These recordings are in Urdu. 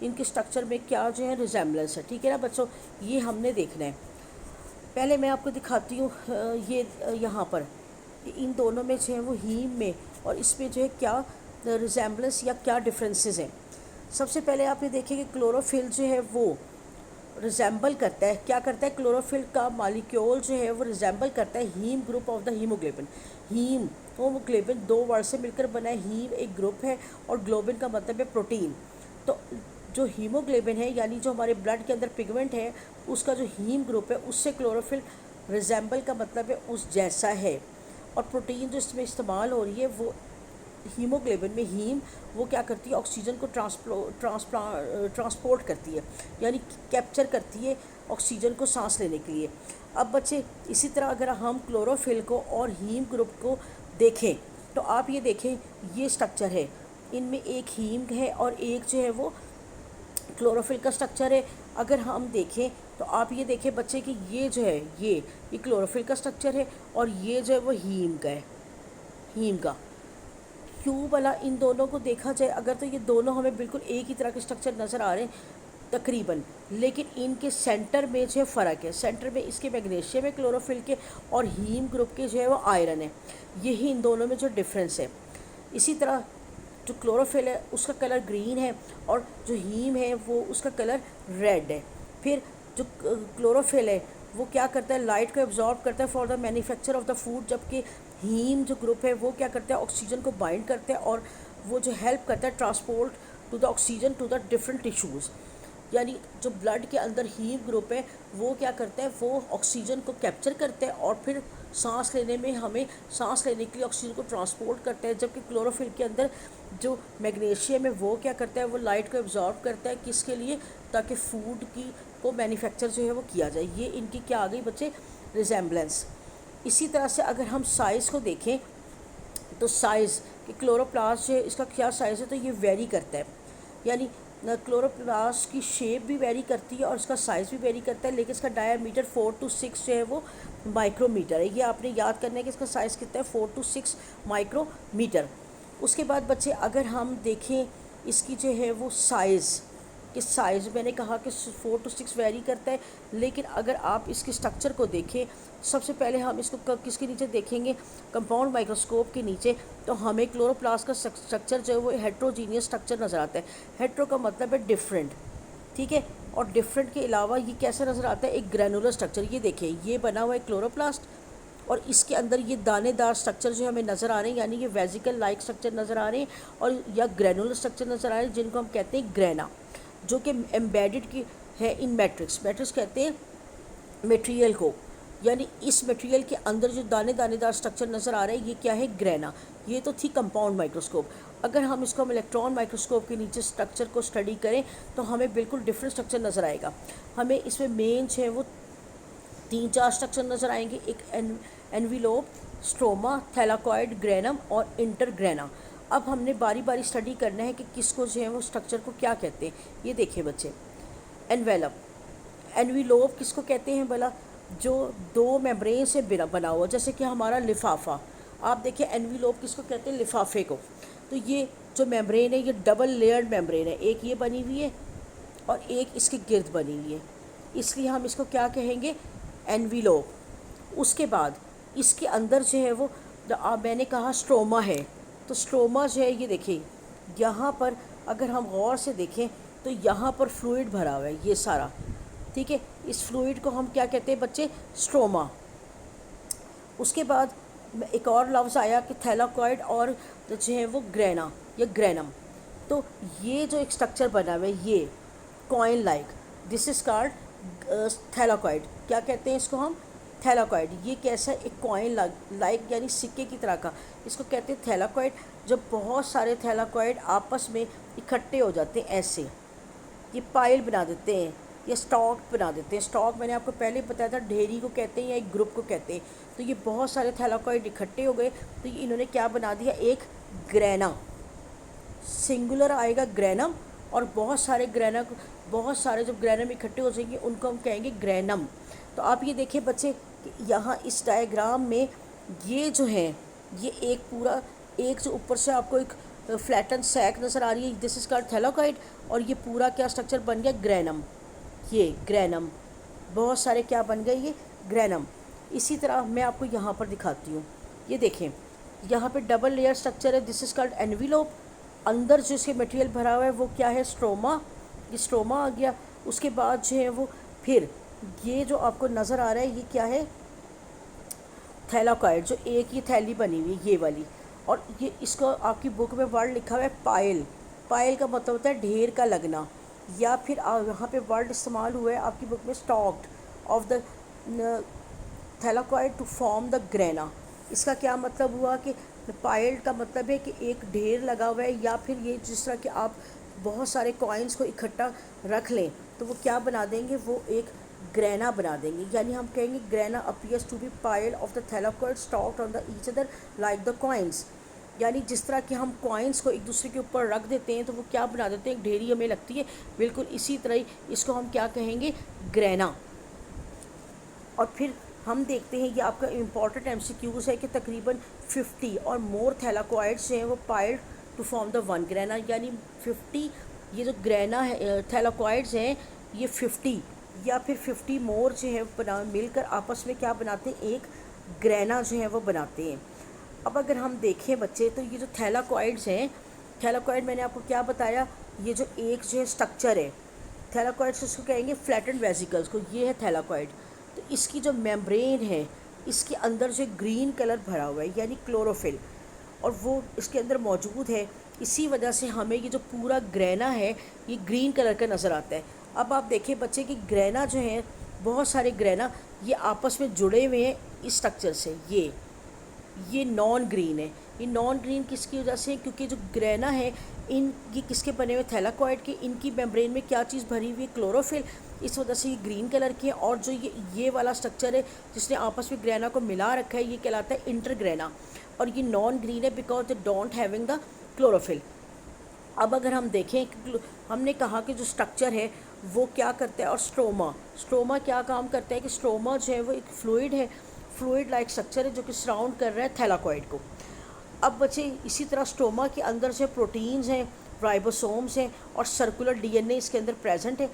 ان کے اسٹرکچر میں کیا جو ہے ریزیمبلنس ہے. ٹھیک ہے نا بچوں, یہ ہم نے دیکھنا ہے. پہلے میں آپ کو دکھاتی ہوں یہ یہاں پر کہ ان دونوں میں جو ہے وہ ہیم میں اور اس میں جو ہے کیا ریزیمبلنس یا کیا ڈفرینسز ہیں. سب سے پہلے آپ یہ دیکھیں کہ کلوروفل جو ہے وہ ریزیمبل کرتا ہے, کیا کرتا ہے کلوروفل کا مالیکیول جو ہے وہ ریزیمبل کرتا ہے heme group of the hemoglobin. Heme hemoglobin دو ورڈ سے مل کر بنا ہے. ہیم ایک گروپ ہے اور گلوبن کا مطلب ہے پروٹین. تو جو ہیموگلوبن ہے یعنی جو ہمارے بلڈ کے اندر پگمنٹ ہے اس کا جو ہیم گروپ ہے اس سے کلوروفل ریزیمبل کا مطلب ہے اس جیسا ہے. اور پروٹین جو اس میں استعمال ہو رہی ہے وہ ہیموگلوبن میں ہیم وہ کیا کرتی ہے آکسیجن کو ٹرانسپورٹ کرتی ہے, یعنی کیپچر کرتی ہے آکسیجن کو سانس لینے کے لیے. اب بچے اسی طرح اگر ہم کلوروفل کو اور ہیم گروپ کو دیکھیں تو آپ یہ دیکھیں یہ سٹرکچر ہے, ان میں ایک ہیم ہے اور ایک جو ہے وہ کلوروفل کا سٹرکچر ہے. اگر ہم دیکھیں تو آپ یہ دیکھیں بچے کہ یہ جو ہے یہ کلوروفل کا سٹرکچر ہے اور یہ جو ہے وہ ہیم کا ہے. ہیم کا کیوں بلا ان دونوں کو دیکھا جائے اگر تو یہ دونوں ہمیں بالکل ایک ہی طرح کے سٹرکچر نظر آ رہے ہیں تقریباً, لیکن ان کے سینٹر میں جو ہے فرق ہے. سینٹر میں اس کے میگنیشیم ہے کلوروفل کے اور ہیم گروپ کے جو ہے وہ آئرن ہے. یہی ان دونوں میں جو ڈفرینس ہے. اسی طرح جو کلوروفل ہے اس کا کلر گرین ہے اور جو ہیم ہے وہ اس کا کلر ریڈ ہے. پھر جو کلوروفل ہے وہ کیا کرتا ہے لائٹ کو ایبزارب کرتا ہے for the manufacture of the food, جبکہ ہیم جو گروپ ہے وہ کیا کرتا ہے آکسیجن کو بائنڈ کرتا ہے اور وہ جو ہیلپ کرتا ہے transport to the oxygen to the different tissues. یعنی جو بلڈ کے اندر ہیم گروپ ہے وہ کیا کرتا ہے وہ آکسیجن کو کیپچر کرتا ہے اور پھر سانس لینے میں ہمیں سانس لینے کے لیے آکسیجن کو ٹرانسپورٹ کرتا ہے. جبکہ کلوروفل کے اندر جو میگنیشیم ہے وہ کیا کرتا ہے وہ لائٹ کو ایبزارب کرتا ہے کس کے لیے تاکہ فوڈ کی کو مینوفیکچر جو ہے وہ کیا جائے. یہ ان کی کیا آ گئی بچے ریزیمبلنس. اسی طرح سے اگر ہم سائز کو دیکھیں تو سائز کہ کلوروپلاسٹ جو ہے اس کا کیا سائز ہے تو یہ ویری کرتا ہے, یعنی کلوروپلاسٹ کی شیپ بھی ویری کرتی ہے اور اس کا سائز بھی ویری کرتا ہے, لیکن اس کا ڈایا میٹر 4 to 6 جو ہے وہ مائکرو میٹر ہے. یہ آپ نے یاد کرنا ہے کہ اس کا سائز کتنا ہے 4 to 6 مائکرو میٹر. اس کے بعد بچے اگر ہم دیکھیں اس کی جو ہے وہ سائز کہ سائز میں نے کہا کہ 4 to 6 ویری کرتا ہے, لیکن اگر آپ اس کے سٹرکچر کو دیکھیں سب سے پہلے ہم اس کو کس کے نیچے دیکھیں گے کمپاؤنڈ مائکروسکوپ کے نیچے, تو ہمیں کلوروپلاسٹ کا سٹرکچر جو ہے وہ ہیٹروجینیس سٹرکچر نظر آتا ہے. ہیٹرو کا مطلب ہے ڈفرینٹ, ٹھیک ہے, اور ڈفرینٹ کے علاوہ یہ کیسا نظر آتا ہے ایک گرینولر سٹرکچر. یہ دیکھیں یہ بنا ہوا ہے کلوروپلاسٹ اور اس کے اندر یہ دانے دار سٹرکچر جو ہمیں نظر آ رہے ہیں, یعنی یہ ویزیکل لائک سٹرکچر نظر آ رہے ہیں اور یا گرینولر سٹرکچر نظر آ رہے ہیں جن کو ہم کہتے ہیں گرینا, جو کہ ایمبیڈڈ کی ہے ان میٹرکس. میٹرکس کہتے ہیں میٹیریل کو, یعنی اس میٹیریل کے اندر جو دانے دار سٹرکچر نظر آ رہا ہے یہ کیا ہے گرینا. یہ تو تھی کمپاؤنڈ مائکروسکوپ. اگر ہم اس کو ہم الیکٹران مائکروسکوپ کے نیچے سٹرکچر کو اسٹڈی کریں تو ہمیں بالکل ڈفرینٹ سٹرکچر نظر آئے گا. ہمیں اس میں مین جو ہے وہ 3-4 سٹرکچر نظر آئیں گے, ایک انویلوپ, اسٹروما, تھیلاکوئڈ, گرینم اور انٹرگرینا. اب ہم نے باری باری اسٹڈی کرنا ہے کہ کس کو جو ہے وہ سٹرکچر کو کیا کہتے ہیں. یہ دیکھیں بچے انویلوپ کس کو کہتے ہیں بلا جو 2 میمبرین سے بنا ہوا, جیسے کہ ہمارا لفافہ. آپ دیکھیں انویلوپ کس کو کہتے ہیں لفافے کو. تو یہ جو میمبرین ہے یہ ڈبل لیئرڈ میمبرین ہے, ایک یہ بنی ہوئی ہے اور ایک اس کے گرد بنی ہوئی ہے, اس لیے ہم اس کو کیا کہیں گے انویلوپ. اس کے بعد اس کے اندر جو ہے وہ میں نے کہا اسٹروما ہے, تو اسٹروما جو ہے یہ دیکھیں یہاں پر اگر ہم غور سے دیکھیں تو یہاں پر فلوئڈ بھرا ہوا ہے یہ سارا, ٹھیک ہے. اس فلوئڈ کو ہم کیا کہتے ہیں بچے اسٹروما. اس کے بعد ایک اور لفظ آیا کہ تھیلاکوئڈ اور جو ہے وہ گرینا یا گرینم. تو یہ جو ایک سٹرکچر بنا ہوا ہے یہ coin like, this is called thylakoid. کیا کہتے ہیں اس کو ہم تھیلاکوئڈ. یہ کیسا ایک کوائن لائک یعنی سکے کی طرح کا, اس کو کہتے ہیں تھیلاکوئڈ. جب بہت سارے تھیلاکوئڈ آپس میں اکٹھے ہو جاتے ہیں ایسے یہ پائل بنا دیتے ہیں یا اسٹاک بنا دیتے ہیں. اسٹاک میں نے آپ کو پہلے بتایا تھا ڈھیری کو کہتے ہیں یا ایک گروپ کو کہتے ہیں. تو یہ بہت سارے تھیلاکوئڈ اکٹھے ہو گئے تو یہ انہوں نے کیا بنا دیا ایک گرینا. سنگولر آئے گا گرینم اور بہت سارے جب گرینم اکٹھے ہو جائیں گے ان کو ہم کہیں گے گرینم. تو آپ یہ دیکھیں بچے کہ یہاں اس ڈائیگرام میں یہ جو ہے یہ ایک پورا ایک جو اوپر سے آپ کو ایک فلیٹن سیک نظر آ رہی ہے, دس از کالڈ تھیلاکوئڈ, اور یہ پورا کیا اسٹرکچر بن گیا؟ گرینم. یہ گرینم بہت سارے کیا بن گئے؟ یہ گرینم. اسی طرح میں آپ کو یہاں پر دکھاتی ہوں. یہ دیکھیں یہاں پہ ڈبل لیئر اسٹرکچر ہے. دس از کالڈ انویلوپ. اندر جو اس کے مٹیریل بھرا ہوا ہے وہ کیا ہے؟ اسٹروما. یہ اسٹروما آ گیا. اس کے بعد جو ہے وہ پھر یہ جو آپ کو نظر آ رہا ہے یہ کیا ہے؟ تھیلاکوائڈ. جو ایک یہ تھیلی بنی ہوئی ہے یہ والی. اور یہ اس کو آپ کی بک میں ورڈ لکھا ہوا ہے پائل. پائل کا مطلب ہوتا ہے ڈھیر کا لگنا. یا پھر یہاں پہ ورڈ استعمال ہوا ہے آپ کی بک میں اسٹاکڈ of the تھیلاکوائڈ to form the گرینا. اس کا کیا مطلب ہوا کہ پائلڈ کا مطلب ہے کہ ایک ڈھیر لگا ہوا ہے. یا پھر یہ جس طرح کہ آپ بہت سارے کوائنس کو اکٹھا رکھ لیں تو وہ کیا بنا دیں گے؟ وہ ایک گرینا بنا دیں گے. یعنی ہم کہیں گے grana appears to be pile of the thylakoid stacked on the each other like the coins. یعنی جس طرح کہ ہم کوائنس کو ایک دوسرے کے اوپر رکھ دیتے ہیں تو وہ کیا بنا دیتے ہیں؟ ایک ڈھیری ہمیں لگتی ہے. بالکل اسی طرح ہی اس کو ہم کیا کہیں گے؟ گرینا. اور پھر ہم دیکھتے ہیں یہ آپ کا امپورٹنٹ ایم سی کیوز ہے کہ تقریباً 50 اور مور تھیلاکوائڈس جو ہیں وہ پائلڈ ٹو فارم دا ون گرینا. یعنی 50 یہ جو گرینا ہے تھیلاکوائڈس ہیں یہ 50 یا پھر 50 مور جو ہے مل کر آپس میں کیا بناتے ہیں؟ ایک گرینا جو ہے وہ بناتے ہیں. اب اگر ہم دیکھیں بچے تو یہ جو تھیلاکوائڈس ہیں، تھیلاکوائڈ میں نے آپ کو کیا بتایا؟ یہ جو ایک جو ہے اسٹرکچر ہے تھیلاکوائڈس اس کو کہیں گے فلیٹنڈ ویزیکلس کو. یہ ہے تھیلاکوائڈ. تو اس کی جو میمبرین ہے اس کے اندر جو گرین کلر بھرا ہوا ہے یعنی کلوروفل، اور وہ اس کے اندر موجود ہے. اسی وجہ سے ہمیں یہ جو پورا گرینا ہے یہ گرین کلر کا نظر آتا ہے. اب آپ دیکھیں بچے کہ گرینا جو ہیں بہت سارے گرینا یہ آپس میں جڑے ہوئے ہیں اس اسٹرکچر سے. یہ نان گرین ہے. یہ نان گرین کس کی وجہ سے؟ کیونکہ جو گرینا ہے یہ کس کے بنے ہوئے؟ تھیلاکوائڈ کے. ان کی میمبرین میں کیا چیز بھری ہوئی ہے؟ کلوروفل. اس وجہ سے یہ گرین کلر کی ہے. اور جو یہ والا اسٹرکچر ہے جس نے آپس میں گرینا کو ملا رکھا ہے یہ کہلاتا ہے انٹر گرینا. اور یہ نان گرین ہے because they don't having the chlorophyll. اب اگر ہم دیکھیں ہم نے کہا کہ جو اسٹرکچر ہے وہ کیا کرتا ہے. اور اسٹروما کیا کام کرتا ہے کہ اسٹروما جو ہے وہ ایک فلوئڈ ہے، فلوئڈ لائک اسٹرکچر ہے جو کہ سراؤنڈ کر رہا ہے تھیلاکوائڈ کو. اب بچے اسی طرح اسٹوما کے اندر سے پروٹینز ہیں، رائبوسومز ہیں اور سرکولر ڈی این اے اس کے اندر پریزنٹ ہے.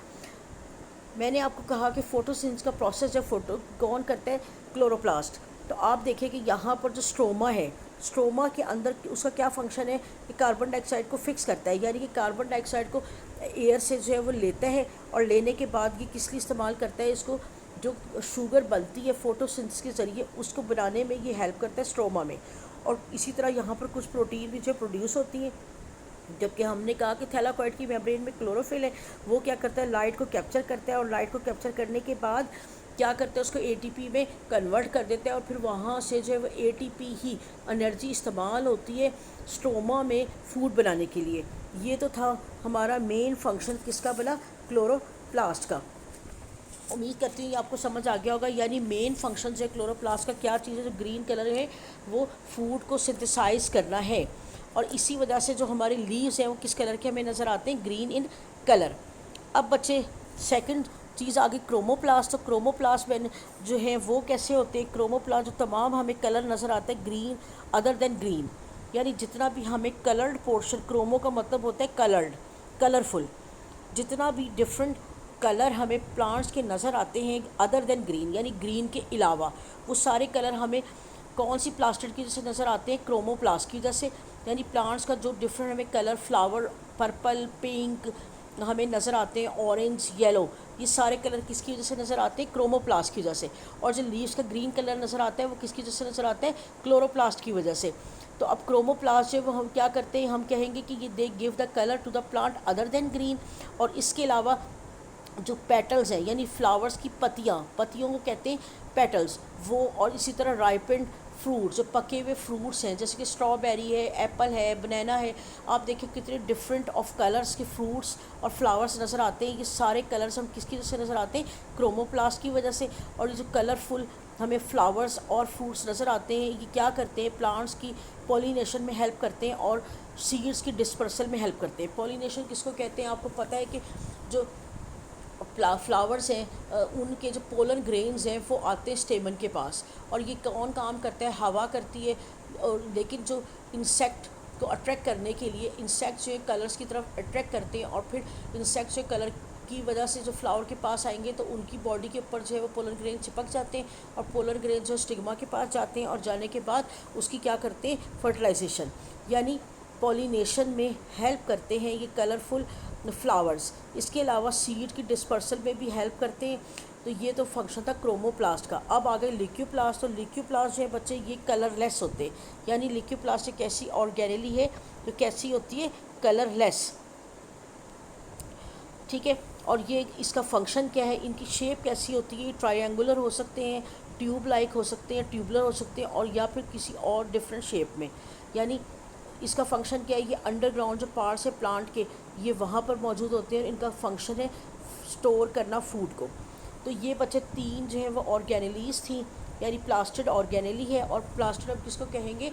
میں نے آپ کو کہا کہ فوٹوسنتھسس کا پروسیس جب کون کرتا ہے؟ کلوروپلاسٹ. تو آپ دیکھیں کہ یہاں پر جو اسٹروما ہے، اسٹروما کے اندر اس کا کیا فنکشن ہے کہ کاربن ڈائی آکسائڈ کو فکس کرتا ہے. یعنی کہ کاربن ڈائی آکسائڈ کو ایئر سے جو ہے وہ لیتا ہے اور لینے کے بعد یہ کس لیے استعمال کرتا ہے؟ اس کو جو شوگر بنتی ہے فوٹوسنتھسس کے ذریعے اس کو بنانے میں یہ ہیلپ کرتا ہے اسٹروما میں. اور اسی طرح یہاں پر کچھ پروٹین بھی جو پروڈیوس ہوتی ہیں. جبکہ ہم نے کہا کہ تھیلاکوائڈ کی میمبرین میں کلوروفل ہے، وہ کیا کرتا ہے؟ لائٹ کو کیپچر کرتا ہے. اور لائٹ کو کیپچر کرنے کے بعد کیا کرتا ہے؟ اس کو اے ٹی پی میں کنورٹ کر دیتا ہے. اور پھر وہاں سے جو ہے وہ A T P he energy استعمال ہوتی ہے اسٹوما میں فوڈ بنانے کے لیے. یہ تو تھا ہمارا مین فنکشن کس کا بلا؟ کلوروپلاسٹ کا. امید کرتی ہوں یہ آپ کو سمجھ آ گیا ہوگا. یعنی مین فنکشن جو ہے کلوروپلاسٹ کا کیا چیز ہے؟ جو گرین کلر ہے وہ فوڈ کو سنتھسائز کرنا ہے. اور اسی وجہ سے جو ہمارے لیوز ہیں وہ کس کلر کے ہمیں نظر آتے ہیں؟ گرین ان کلر. اب بچے سیکنڈ چیز آگے کروموپلاسٹ. تو کروموپلاسٹ میں جو ہیں وہ کیسے ہوتے ہیں؟ کروموپلاسٹ جو تمام ہمیں کلر نظر آتا ہے گرین ادر دین گرین. یعنی جتنا بھی ہمیں کلرڈ پورشن، کرومو کا مطلب ہوتا ہے کلرڈ، کلرفل، جتنا بھی ڈفرینٹ کلر ہمیں پلانٹس کے نظر آتے ہیں ادر دین گرین یعنی گرین کے علاوہ، وہ سارے کلر ہمیں کون سی پلاسٹڈ کی وجہ سے نظر آتے ہیں؟ کروموپلاسٹ کی وجہ سے. یعنی پلانٹس کا جو ڈفرینٹ ہمیں کلر، فلاور پرپل، پنک ہمیں نظر آتے ہیں، اورنج، یلو، یہ سارے کلر کس کی وجہ سے نظر آتے ہیں؟ کروموپلاسٹ کی وجہ سے. اور جو لیوز کا گرین کلر نظر آتا ہے وہ کس کی وجہ سے نظر آتا ہے؟ کلوروپلاسٹ کی وجہ سے. تو اب کروموپلاسٹ جو وہ ہم کیا کرتے ہیں؟ ہم کہیں گے کہ یہ they give the colour to the plant other than green. اور اس کے علاوہ جو پیٹلز ہیں یعنی فلاورز کی پتیوں کو کہتے ہیں پیٹلز وہ. اور اسی طرح رائپنڈ فروٹ، جو پکے ہوئے فروٹس ہیں جیسے کہ اسٹرابیری ہے، ایپل ہے، بنانا ہے، آپ دیکھیں کتنے ڈفرینٹ آف کلرز کے فروٹس اور فلاورس نظر آتے ہیں. یہ سارے کلرز ہم کس کی وجہ سے نظر آتے ہیں؟ کروموپلاسٹ کی وجہ سے. اور یہ جو کلرفل ہمیں فلاورز اور فروٹس نظر آتے ہیں یہ کیا کرتے ہیں؟ پلانٹس کی پولینیشن میں ہیلپ کرتے ہیں اور سیڈس کی ڈسپرسل میں ہیلپ کرتے ہیں. پولینیشن کس کو کہتے ہیں؟ آپ کو پتہ ہے کہ جو فلاورز ہیں ان کے جو پولن گرینز ہیں وہ آتے ہیں اسٹیمن کے پاس. اور یہ کون کام کرتا ہے؟ ہوا کرتی ہے. اور لیکن جو انسیکٹ کو اٹریکٹ کرنے کے لیے انسیکٹس جو ہے کلرس کی طرف اٹریکٹ کرتے ہیں، اور پھر انسیکٹس جو کلر کی وجہ سے جو فلاور کے پاس آئیں گے تو ان کی باڈی کے اوپر جو ہے وہ پولن گرین چپک جاتے ہیں، اور پولن گرین جو اسٹگما کے پاس جاتے ہیں، اور جانے کے بعد اس کی کیا کرتے ہیں فرٹیلائزیشن یعنی پولینیشن میں ہیلپ کرتے ہیں یہ کلرفل فلاورز۔ اس کے علاوہ سیڈ کی ڈسپرسل میں بھی ہیلپ کرتے ہیں۔ تو یہ تو فنکشن تھا کروموپلاسٹ کا۔ اب آگے لیکیوپلاسٹ، تو لیکیوپلاسٹ جو ہے بچے یہ کلر لیس ہوتے ہیں، یعنی لیکیوپلاسٹ ایک ایسی آرگینیلی ہے جو کیسی ہوتی ہے کلر لیس، ٹھیک ہے۔ اور یہ اس کا فنکشن کیا ہے، ان کی شیپ کیسی ہوتی ہے، یہ ٹرائی اینگولر ہو سکتے ہیں، ٹیوب لائک ہو سکتے ہیں، ٹیوبلر ہو سکتے ہیں، اور یا پھر کسی اور ڈفرینٹ شیپ میں۔ یعنی اس کا فنکشن کیا ہے، یہ انڈر گراؤنڈ جو پارٹس ہے پلانٹ کے یہ وہاں پر موجود ہوتے ہیں، ان کا فنکشن ہے سٹور کرنا فوڈ کو۔ تو یہ بچے تین جو ہیں وہ آرگینیلیز تھیں، یعنی پلاسٹڈ آرگینیلی ہے، اور پلاسٹڈ اب کس کو کہیں گے،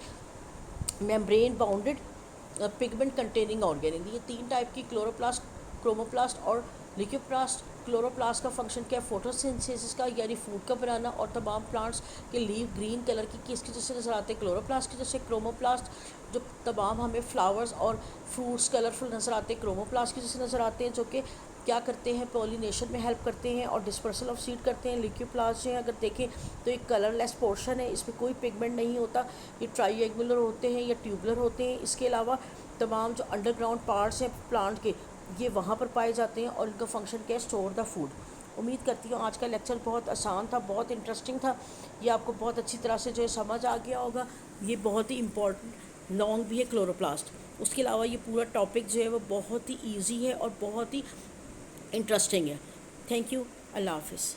میمبرین باؤنڈڈ پگمنٹ کنٹیننگ آرگینیلی۔ یہ تین ٹائپ کی کلوروپلاسٹ، کروموپلاسٹ اور لیکیوپلاسٹ۔ کلوروپلاسٹ کا فنکشن کیا ہے فوٹو سینتھسس کا، یعنی فوڈ کا بنانا، اور تمام پلانٹس کے لیو گرین کلر کی کس کی وجہ سے نظر آتے ہیں، کلوروپلاسٹ کی وجہ سے۔ کروموپلاسٹ جو تمام ہمیں فلاورز اور فروٹس کلرفل نظر آتے ہیں کروموپلاسٹ کی وجہ سے نظر آتے ہیں، جو کہ کیا کرتے ہیں پولینیشن میں ہیلپ کرتے ہیں اور ڈسپرسل آف سیڈ کرتے ہیں۔ لیکیوپلاسٹ جو ہے اگر دیکھیں تو ایک کلر لیس پورشن ہے، اس میں کوئی پگمنٹ نہیں ہوتا، یہ ٹرائی اینگولر ہوتے ہیں یا ٹیوبلر ہوتے ہیں۔ اس کے علاوہ تمام جو انڈر گراؤنڈ پارٹس ہیں پلانٹ کے یہ وہاں پر پائے جاتے ہیں، اور ان کا فنکشن کیا ہے اسٹور دا فوڈ۔ امید کرتی ہوں آج کا لیکچر بہت آسان تھا، بہت انٹرسٹنگ تھا، یہ آپ کو بہت اچھی طرح سے جو ہے سمجھ آ گیا ہوگا۔ یہ بہت ہی امپورٹنٹ لانگ بھی ہے کلوروپلاسٹ۔ اس کے علاوہ یہ پورا ٹاپک جو ہے وہ بہت ہی ایزی ہے اور بہت ہی انٹرسٹنگ ہے۔ تھینک یو، اللہ حافظ۔